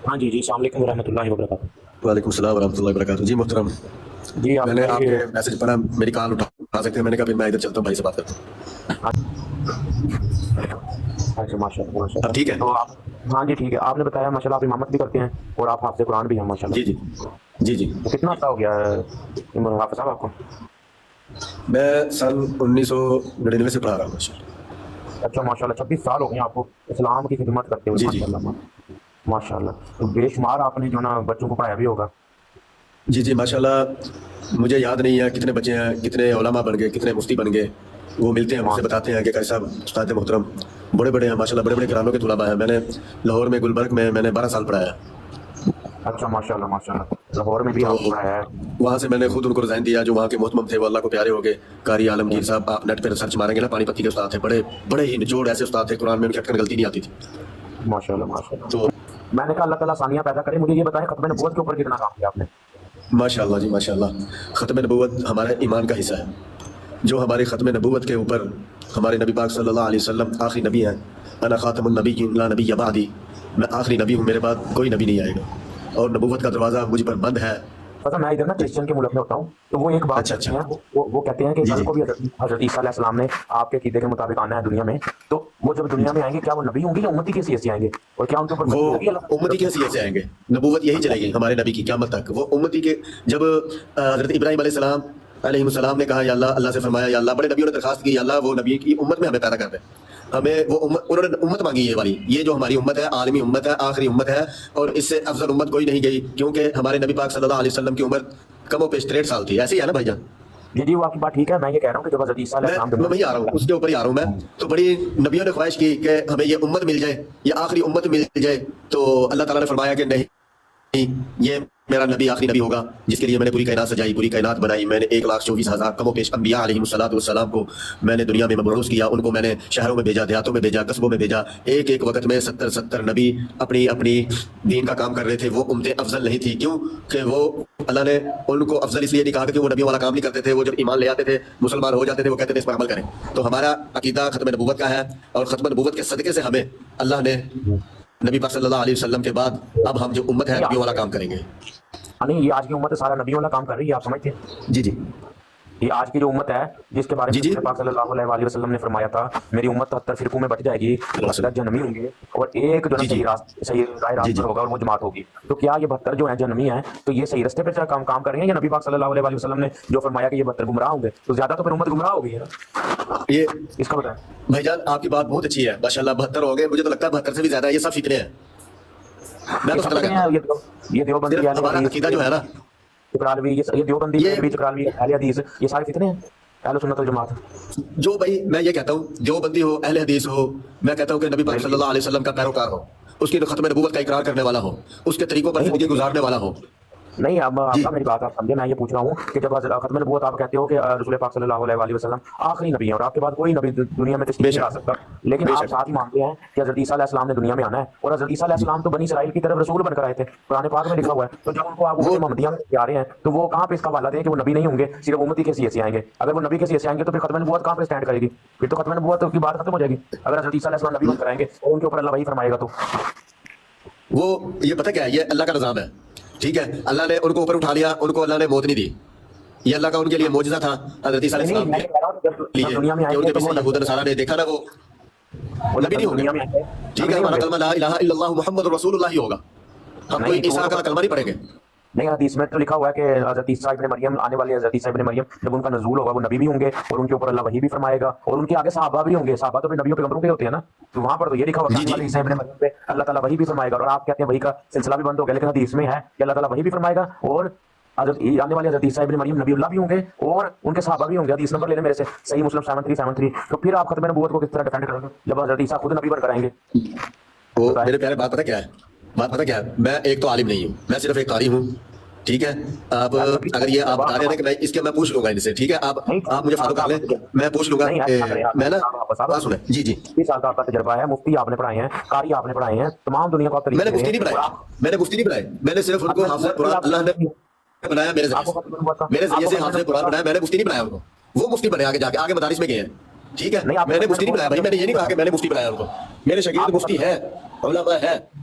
हाँ जी जी, अस्सलाम वालेकुम रहमतुल्लाहि व बरकातहू। वालेकुम सलाम वरहमतुल्लाहि वबरकातुहू। जी मोहतरम, जी आप मैंने आपके बताइए। मैसेज पढ़ा, मेरी कॉल उठा सकते हैं? मैंने कहा फिर मैं इधर चलता हूँ, भाई से बात करता हूँ। अच्छा माशाल्लाह अब माशाल्लाह। ठीक है? तो आप, हाँ जी ठीक है, आपने बताया माशाल्लाह आप इमामत भी करते हैं और आप हाफ़िज़ कुरान भी हैं जी जी। माशाल्लाह। जी जी। तो कितना अर्सा हो गया है हाफ़िज़ साहब आपको? मैं सन 1999 से पढ़ा रहा हूँ माशाल्लाह। अच्छा माशाल्लाह, 26 साल हो गए हैं आपको इस्लाम की खिदमत करते हुए जी जी। माशाल्लाह माशाल्लाह। तो बेशुमार आपने जो ना बच्चों को पढ़ाया भी होगा। जी जी माशाल्लाह, मुझे याद नहीं है कितने बच्चे हैं, कितने उलमा बन गए, कितने मुफ्ती बन गए। वो मिलते हैं, मुझसे बताते हैं कि कैसा उस्ताद मोहतरम बड़े बड़े हैं माशाल्लाह, बड़े बड़े घरानों के तुलबा हैं। मैंने लाहौर में गुलबर्ग में मैंने 12 साल पढ़ाया। अच्छा माशाल्लाह माशाल्लाह, लाहौर में भी तो आपको पढ़ाया है। वहाँ से मैंने खुद उनको रिजाइन दिया, जो वहाँ के मोहतरम थे वो अल्लाह को प्यारे हो गए। कारी आलमगीर साहब, आप नेट पे सर्च मारेंगे ना, पानी पत्ती के उस्ताद थे, बड़े बड़े ही निचोड़ ऐसे उस्ताद थे, कुरान में उनकी अटकन गलती नहीं आती थी। माशाल्लाह माशाल्लाह। तो मैंने कहा अल्लाह ताला आसानियाँ पैदा करे। मुझे ये बताएं, खत्म नबूवत के ऊपर कितना काम किया आपने? माशाल्लाह जी माशाल्लाह, ख़त्म नबूवत हमारे ईमान का हिस्सा है। जो हमारे ख़त्म नबूवत के ऊपर हमारे नबी पाक सल्लल्लाहु अलैहि वसल्लम आखिरी नबी हैं। अना ख़ातमुन नबिय्यीन ला नबिय्य बअदी, मैं आखिरी नबी हूँ, मेरे बाद कोई नबी नहीं आएगा और नबूवत का दरवाज़ा मुझ पर बंद है। पता मैं इधर ना क्रिश्चियन के मुल्क में होता हूँ, तो वो एक बात अच्छा करते अच्छा। हैं, वो कहते हैं कि जी कल जी। को भी हज़रत ईसा अलैहिस्सलाम ने आपके अकीदे के मुताबिक आना है दुनिया में, तो वो जब दुनिया में आएंगे क्या वो नबी होंगे या उम्मती की हैसियत से आएंगे? और क्या उनके ऊपर वो वही होगी अल्लाह की उम्मती तरफ की से? हैसियत से आएंगे, नबूवत यही चलेगी हमारे नबी की क़यामत तक। वो उम्मती के, जब हज़रत इब्राहीम अलैहिस्सलाम ने कहा या अल्लाह, अल्लाह से फरमाया या अल्लाह, बड़े नबियों ने दरखास्त की या अल्लाह वो नबी की उम्मत में हमें पैदा कर दे, हमें वो उम्मत, उन्होंने उम्मत मांगी ये वाली, ये जो हमारी उम्मत है आलमी उम्मत है, आखिरी उम्मत है और इससे अफजल उम्मत कोई नहीं गई, क्योंकि हमारे नबी पाक सल्लल्लाहु अलैहि वसल्लम की उम्र कम पेश 63 साल थी। ऐसे ही है ना भाईजान? जी जी, वो आपकी बात ठीक है। मैं ये कह रहा हूँ कि जब हज़रत ईसा अलैहिस्सलाम मैं वही आ रहा हूँ, उसके ऊपर ही आ रहा हूँ मैं। तो बड़ी नबियों ने ख्वाहिश की कि हमें ये उम्मत मिल जाए, ये आखिरी उम्मत मिल जाए, तो अल्लाह ताला ने फरमाया कि नहीं, ये मेरा नबी आखिरी नबी होगा जिसके लिए मैंने पूरी कायनात सजाई, पूरी कायनात बनाई। मैंने 1,24,000 कमो पेश अंबिया अलैहिमुस्सलाम को मैंने दुनिया में मबरूस किया, उनको मैंने शहरों में भेजा, देहातों में भेजा, कस्बों में भेजा। एक एक वक्त में 70 नबी अपनी अपनी दीन का काम कर रहे थे। वो उम्मतें अफजल नहीं थी, क्यों कि वो अल्लाह ने उनको अफजल इसलिए नहीं कहा कि वो नबियों वाला काम नहीं करते थे। वो जब ईमान ले आते थे, मुसलमान हो जाते थे, वो कहते थे इस पर अमल करें। तो हमारा अकीदा खत्म नबूवत का है और खत्म नबूवत के सदके से हमें अल्लाह ने नबी पाक सल्लल्लाहु अलैहि वसल्लम के बाद अब हम जो उम्मत है नबियों वाला काम करेंगे। नहीं, ये आज की उम्मत सारा नबियों वाला काम कर रही है, आप समझते हैं? जी जी। ये आज की जो उम्मत है जिसके बारे में जी जी। रसूल पाक सल्लल्लाहु अलैहि वसल्लम ने फरमाया था, मेरी उम्मत 73 फिरकों में बट जाएगी, 72 जन्मी होंगे और एक जो जी जी। सही राह जी पर जी। होगा और वो जमात होगी। तो क्या ये 72 जो है जन्मी है, तो ये सही रास्ते पर काम कर रहे हैं या नबी पाक सल्लल्लाहु अलैहि वसल्लम ने जो फरमाया कि ये 72 गुमराह होंगे, तो ज्यादा तो फिर उम्मत गुमराह हो गई है ना? ये इसका बताएं। भाईजान आपकी बात बहुत अच्छी है माशाल्लाह, 72 हो गए, मुझे तो लगता है 72 से भी ज्यादा है, ये सब फितने हैं। मैं ये तो सब फतरा कितने करता हैं? हूँ, ये देवबंदी सिर्फ हमारा अकीदा जो है ना, चकरालवी, ये देवबंदी ये भी चकरालवी अहले हदीस, ये सारे कितने हैं अहले सुन्नत वल जमात? जो भाई मैं ये कहता हूँ, जो बंदी हो, अहले हदीस हो, मैं कहता हूँ कि नबी पाक सल्लल्लाहु अलैहि वसल्लम का पैरोकार हो, उसकी खत्म नबूवत का इकरार करने वाला हो, उसके तरीकों पर जिंदगी गुजारने वाला हो। नहीं, अब जी आपका मेरी बात आप समझे, मैं ये पूछ रहा हूँ कि जब खत्म नबूवत आप कहते हो कि रसूल पाक सल्लल्लाहु अलैहि वसल्लम आखिरी नबी है और आपके बाद कोई नबी दुनिया में तशरीफ नहीं ला सकता, लेकिन आप बेशक। साथ ही मानते हैं कि हज़रत ईसा अलैहिस्सलाम ने दुनिया में आना है और हज़रत ईसा अलैहिस्सलाम तो बनी इसराइल की तरफ रसूल बनकर आए थे, कुरान पाक में लिखा हुआ है। तो जब उनको आप वो मोहम्मदिया में आ रहे हैं, तो वो कहाँ पे इसका हवाला दें कि वो नबी नहीं होंगे, सिर्फ उम्मती की हैसियत से आएंगे? अगर वो नबी की हैसियत से आएंगे तो फिर खत्म नबूवत कहाँ पे स्टैंड करेगी? फिर तो खत्म नबूवत की बात खत्म हो जाएगी। अगर हज़रत ईसा अलैहिस्सलाम नबी बनकर आएंगे और उनके ऊपर अल्लाह वही फरमाएगा तो वो ये पता क्या है, ये अल्लाह का निज़ाम है, ठीक है? अल्लाह ने उनको ऊपर उठा लिया, उनको अल्लाह ने मौत नहीं दी। ये अल्लाह का उनके लिए मौजज़ा था हज़रत ईसा नहीं, अलैहिस्सलाम मैं के ये कह रहा हूँ कि जब लिए, दुनिया में कि आएंगे उनके तो वो पीछे यहूद नसारा ने देखा ना, वो नबी नहीं होंगे। दुनिया में आएंगे ठीक है, हमारा कलमा ला इलाहा इल्लल्लाहु मुहम्मदुर रसूलुल्लाह ही होगा, हम कोई नहीं, तो ईसा वो का कलमा नहीं पढ़ेंगे। नहीं, हदीस में तो लिखा हुआ है कि हज़रत ईसा इब्न मरियम, आने वाले हज़रत ईसा इब्न मरियम जब उनका नज़ूल होगा वो नबी भी होंगे और उनके ऊपर अल्लाह वही भी फरमाएगा और उनके आगे सहाबा भी होंगे। सहाबा तो फिर नबियों पैगंबरों के होते हैं ना, तो वहां पर तो ये लिखा हुआ है जी आने जी। वाले ईसा इब्न मरियम पे अल्लाह ताला वही भी फरमाएगा और आप कहते हैं वही का सिलसिला भी बंद हो गया, लेकिन हदीस में है कि अल्लाह ताला वही भी फरमाएगा और आने वाले हज़रत ईसा इब्न मरियम नबीउल्लाह भी होंगे और उनके सहाबा भी होंगे। हदीस नंबर लेने मेरे से, सही मुस्लिम 7373। तो फिर आप खत्म नबूवत को किस तरह डिफेंड करोगे जब हज़रत ईसा खुद नबी बनकर आएंगे? वो बताएं। मेरे प्यारे, बात पता क्या है, बात पता क्या है, मैं एक तो आलिम नहीं हूँ, मैं सिर्फ एक कारी हूँ, ठीक है? आप अगर ये आप बता रहे हैं कि मैं इसके, मैं पूछ लूंगा इनसे, ठीक है? आप मुझे फॉलो कर लें, मैं पूछ लूंगा। मैं ना बात सुने। जी जी। 20 साल का आपका तजुर्बा है, मुफ्ती आपने पढ़ाए हैं, कारी आपने पढ़ाए हैं, तमाम दुनिया को आप मैंने मुफ्ती नहीं पढ़ाया, मैंने मुफ्ती नहीं पढ़ाया, मैंने सिर्फ उनको हाफिज़ कुरान अल्लाह ने बनाया, मेरे जरिए से हाफिज़ कुरान बनाया, मैंने मुफ्ती नहीं बनाया उनको। वो मुफ्ती बने आगे जाके, आगे मदारिस में गए हैं, ठीक है? मैंने मुफ्ती नहीं बनाया भाई, मैंने ये नहीं कहा कि मैंने मुफ्ती बनाया उनको। मेरे शागिर्द मुफ्ती है, उलमा है,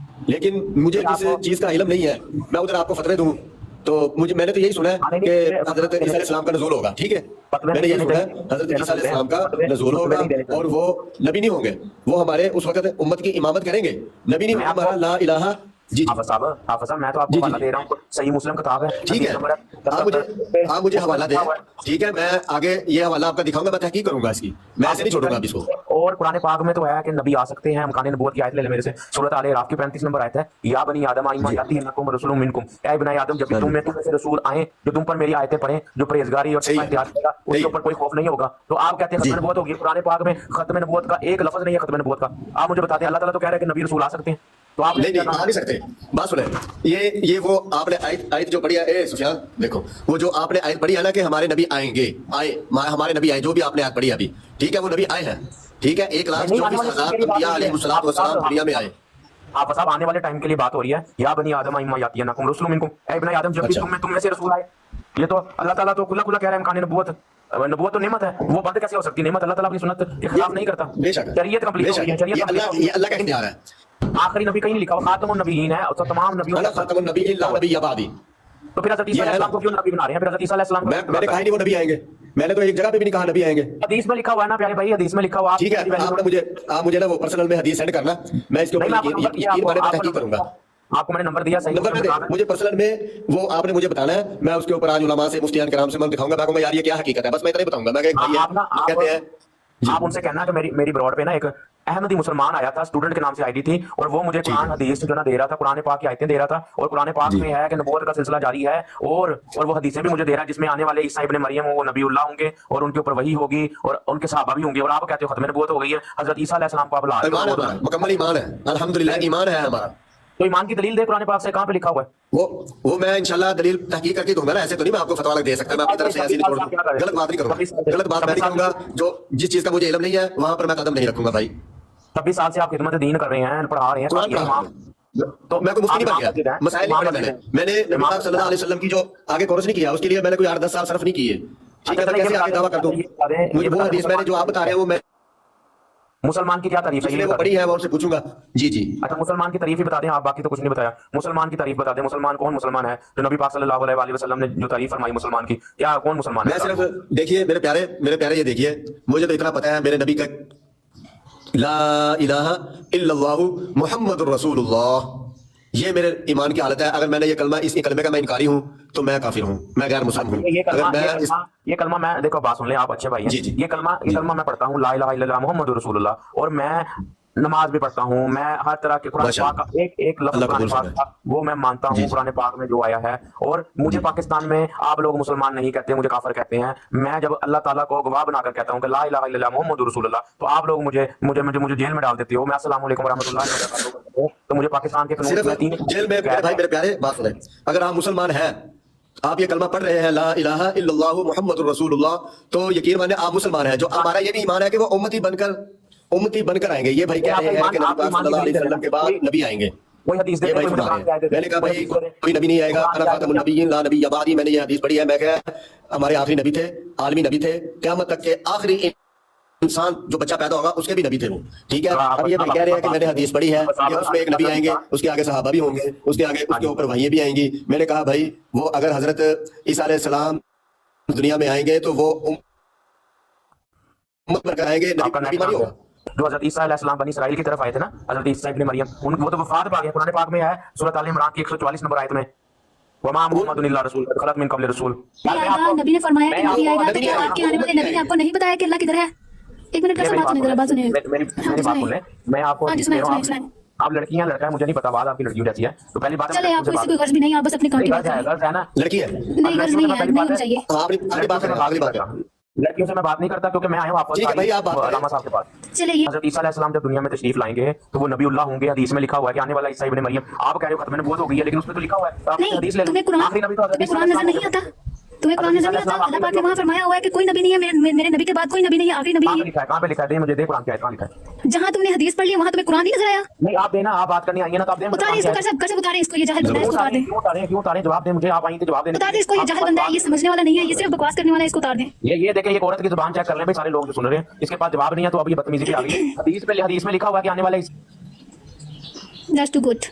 لیکن مجھے آپ جس کو- چیز کا علم نہیں ہے میں ادھر آپ کو فتوے دوں تو میں نے تو یہی سنا ہے کہ حضرت عیسیٰ علیہ السلام کا نزول ہوگا. ٹھیک ہے, میں نے یہی سنا ہے حضرت عیسیٰ علیہ السلام کا نزول ہوگا اور وہ نبی نہیں ہوں گے, وہ ہمارے اس وقت امت کی امامت کریں گے, نبی نہیں ہوگا ہمارا لا الہ. جی حافظ صاحب میں تو آپ کو حوالہ دے رہا ہوں, صحیح مسلم کتاب ہے, ٹھیک ہے, آپ مجھے حوالہ دیں. ٹھیک ہے, میں آگے یہ حوالہ آپ کا دکھاؤں گا, میں تحقیق کروں گا اس کی, میں ایسے نہیں چھوڑوں گا اب اس کو. اور قرآن پاک میں تو ہے کہ نبی آ سکتے ہیں. امکان نبوت کی آیت لے لیں میرے سے, سورۃ آل اعراف کی 35 نمبر آیت ہے, یا بنی آدم ایما یاتی انکم رسول منکم, اے بنی آدم جب تم میں سے رسول آئیں جو تم پر میری آیتیں پڑھیں, جو پرہیزگاری اور تقوی اختیار کرے گا اس کے اوپر کوئی خوف نہیں ہوگا. تو آپ کہتے ہیں ختم نبوت ہوگی, قرآن پاک میں ختم نبوت کا ایک لفظ نہیں ہے ختم نبوت کا. آپ مجھے بتاتے ہیں اللہ تعالیٰ تو کہہ رہے ہیں کہ نبی رسول آ سکتے ہیں, تو آپ نہیں آ نہیں سکتے. بات سنیں, یہ وہ آپ نے آیت جو پڑھی ہے سفیان, دیکھو وہ جو آپ نے آیت پڑھی ہے نا کہ ہمارے نبی آئیں گے, ہمارے نبی آئے, جو بھی آپ نے آیت پڑھی ابھی, ٹھیک ہے, وہ نبی آئے ہیں. ٹھیک ہے, 1,24,000 انبیاء علیہ السلام دنیا میں آئے. آپ صاحب آنے والے ٹائم کے لیے بات ہو رہی ہے, یا بنی آدم ایما یاتی انکم رسول منکم, اے بنی آدم جب بھی تم میں سے رسول آئے. یہ تو اللہ تعالیٰ تو کھلا کھلا کہہ رہا ہے امکان نبوت, نبوت تو نعمت ہے, وہ بند کیسے ہو سکتی ہے؟ نعمت اللہ تعالیٰ اپنی سنت کے خلاف نہیں کرتا. بے شک, شریعت کمپلیٹ ہوئی ہے, شریعت یہ اللہ کا اختیار ہے. آخری نبی کہیں نہیں لکھا ہوا, خاتم النبیین ہے, اور تمام نبیوں انا خاتم النبیین لا نبی بعدی. تو پھر حضرت عیسیٰ علیہ السلام کو کیوں نبی بنا رہے ہیں؟ پھر حضرت عیسیٰ علیہ السلام میں نے کہا نہیں وہ نبی آئیں گے, میں نے تو ایک جگہ پہ بھی نہیں کہا نبی آئیں گے. حدیث میں لکھا ہوا ہے نا پیارے بھائی, حدیث میں لکھا ہوا. ٹھیک ہے, آپ مجھے نا وہ پرسنل میں حدیث سینڈ کرنا, میں اس کے اوپر یقین مانے پہ تحقیق کروں گا. آپ کو میں نے نمبر دیا, صحیح نمبر میں دے, مجھے پرسنل میں وہ آپ نے مجھے بتانا ہے, میں اس کے اوپر آج علماء سے مفتیان کرام سے میں دکھاؤں گا, میں کہوں گا یار یہ کیا حقیقت ہے, بس میں اتنا ہی بتاؤں گا. میں کہ بھائی کہتے ہیں آپ ان سے کہنا کہ میری براڈ پہ نا ایک احمدی مسلمان آیا تھا, اسٹوڈنٹ کے نام سے آئی ڈی تھی, اور وہ مجھے قرآن حدیث جو نا دے رہا تھا, قرآن پاک کی آیتیں دے رہا تھا, اور قرآن پاک میں ہے کہ نبوت کا سلسلہ جاری ہے, اور وہ حدیثیں بھی مجھے دے رہا ہے جس میں آنے والے عیسیٰ ابن مریم وہ نبی اللہ ہوں گے, اور ان کے اوپر وحی ہوگی, اور ان کے صحابہ بھی ہوں گے, اور آپ کہتے ہو ختم نبوت ہو گئی ہے. حضرت عیسیٰ علیہ السلام کو آپ لا ایمان ہے ہمارا, مکمل ایمان ہے, الحمدللہ ایمان ہے ہمارا. تو ایمان کی دلیل دے قرآن پاک سے, کہاں پہ لکھا ہوا ہے؟ وہ میں انشاءاللہ دلیل تحقیق کر کے دوں گا نا, ایسے تو نہیں میں آپ کو فتوا دے سکتا, میں اپنی طرف سے ایسی نہیں چھوڑ دوں, غلط بات نہیں کروں گا, غلط بات میں نہیں کروں گا. جو جس چیز کا مجھے علم نہیں ہے وہاں پر میں قدم نہیں رکھوں گا بھائی. 26 سال سے آپ خدمت دین کر رہے ہیں, پڑھا رہے ہیں, قرآن پڑھا رہا ہوں, تو میں کوئی مفتی نہیں بن گیا, مسائل نہیں پڑھے میں نے نبی پاک صلی اللہ علیہ وسلم کی جو آگے کورس نہیں کیا, اس کے لیے میں نے کوئی 8-10 سال صرف نہیں کیے. ٹھیک ہے, تو کیسے آگے دعویٰ کر دوں؟ مجھے وہ حدیث میں نے جو آپ بتا رہے ہیں وہ میں مسلمان کی کیا تعریف ہے, نے وہ پڑھی ہے, میں ان سے پوچھوں گا. جی جی, اچھا مسلمان کی تعریف ہی بتا دیں آپ, باقی تو کچھ نہیں بتایا. مسلمان کی تعریف بتا دیں, مسلمان کون مسلمان ہے جو نبی پاک صلی اللہ علیہ وسلم نے جو تعریف فرمائی مسلمان کی, کیا کون مسلمان میں ہے؟ صرف دیکھیے میرے پیارے یہ دیکھیے, مجھے تو اتنا پتا ہے میرے نبی کا لا الہ الا اللہ محمد الرسول اللہ, یہ میرے ایمان کی حالت ہے. اگر میں نے یہ کلمہ, اس کلمے کا میں انکاری ہوں تو میں کافر ہوں, میں غیر مسلم ہوں. یہ کلمہ میں, دیکھو بات سن لیں آپ اچھے بھائی ہیں, یہ کلمہ میں پڑھتا ہوں, لا الہ الا اللہ محمد رسول اللہ, اور میں نماز بھی پڑھتا ہوں, میں ہر طرح کے قرآن پاک کا ایک لفظ قرآن پاک کا وہ میں مانتا ہوں قرآن پاک میں جو آیا ہے. اور مجھے پاکستان میں آپ لوگ مسلمان نہیں کہتے, مجھے کافر کہتے ہیں. میں جب اللہ تعالیٰ کو گواہ بنا کر کہتا ہوں کہ لا الہ الا اللہ محمد رسول اللہ, تو آپ لوگ مجھے جیل میں ڈال دیتے ہو. میں السلام علیکم ورحمۃ اللہ وبرکاتہ, تو مجھے پاکستان کے صرف جیل میں بھائی میرے پیارے بات سنیں, اگر آپ مسلمان ہیں, آپ یہ کلمہ پڑھ رہے ہیں لا الہ الا اللہ محمد الرسول اللہ, تو یقین مانے آپ مسلمان ہیں. جو ہمارا یہ بھی ایمان ہے کہ وہ امتی بن کر آئیں گے. یہ بھائی کہہ رہے ہیں کہ نبی پاک صلی اللہ علیہ وسلم کے بعد نبی آئیں گے. کوئی حدیث دے, میں نے کہا بھائی کوئی نبی نہیں آئے گا, انا خاتم النبیین لا نبی بعدی. میں نے یہ حدیث پڑھی ہے, میں کہا ہمارے آخری نبی تھے, عالمی نبی تھے, قیامت تک کے آخری انسان جو بچہ پیدا ہوگا اس کے بھی نبی تھے وہ. ٹھیک ہے, اب یہ بھائی کہہ رہے ہیں کہ میں نے حدیث پڑھی ہے کہ اس میں ایک نبی آئیں گے, اس کے آگے صحابہ بھی ہوں گے, اس کے آگے اس کے اوپر وحییں بھی آئیں گی. میں نے کہا بھائی وہ اگر حضرت عیسیٰ علیہ السلام دنیا میں آئیں گے تو وہ امت بن کر آئیں گے, نبی نہیں ہوگا. جو حضرت عیسیٰ علیہ السلام بنی اسرائیل کی طرف آئے تھے نا, حضرت عیسیٰ ابن مریم, وہ تو وفات پا گئے. قرآن پاک میں ہے سورۃ آل عمران کی 144 نمبر آیت میں, وما محمد الا رسول قد خلت من قبل رسول. نبی نے فرمایا کہ نبی آئے گا, تو کیا آپ کے آنے والے نبی نے آپ کو نہیں بتایا کہ اللہ کدھر ہے؟ ایک منٹ کا بات سنیں, ذرا بات سنیں, میری بات سن لیں, میں آپ کو آپ لڑکیاں لڑکا ہے, مجھے نہیں پتا بات آپ کی لڑکیوں جیسی ہے, تو پہلی بات چلے آپ کو اس سے کوئی غرض بھی نہیں, آپ بس اپنے کام کی بات کریں. غرض ہے نا, لڑکی ہے, نہیں غرض نہیں ہے, نہیں ہونا چاہیے. لڑکیوں سے میں بات نہیں کرتا, کیونکہ میں آیا ہوں آپ علامہ صاحب کے پاس. چلے یہ حضرت عیسیٰ علیہ السلام جب دنیا میں تشریف لائیں گے تو وہ نبی اللہ ہوں گے. حدیث میں لکھا ہوا ہے کہ آنے والا عیسیٰ ابن مریم, آپ کہہ رہے ہو ختم نبوت ہو گئی ہے, لیکن اس میں تو لکھا ہوا ہے, نہیں, تمہیں قرآن نظر نہیں آتا, تمہیں قرآن نظر نہیں آتا. اللہ پاک نے وہاں فرمایا ہوا ہے کہ کوئی نبی نہیں ہے, میرے نبی کے بعد کوئی نبی نہیں ہے, آخری نبی ہے. کہاں پہ لکھا ہے, مجھے دے قرآن کی آیت کہاں لکھا ہے. جہاں تم نے حدیث پڑھ لی وہاں تمہیں قرآن نہیں نظر آیا. نہیں آپ دینا, آپ بات کرنے آئی ہیں نا, تو آپ دیں, اتارے اس کو, کر اتارے اس کو, یہ جاہل بندہ ہے, اس کو اتار دیں. کیوں اتاریں, جواب دیں مجھے, آپ آئیں تو جواب دیں. اتار دیں اس کو, یہ جاہل بندہ ہے, یہ سمجھنے والا نہیں ہے, یہ صرف بکواس کرنے والا ہے, اس کو اتار دیں. یہ دیکھیں, یہ عورت کی زبان چیک کر لیں بھائی, سارے لوگ جو سن رہے ہیں, اس کے پاس جواب نہیں ہے, تو اب یہ بدتمیزی پہ آ گئی. حدیث میں لکھا ہوا ہے کہ آنے والا That's too good.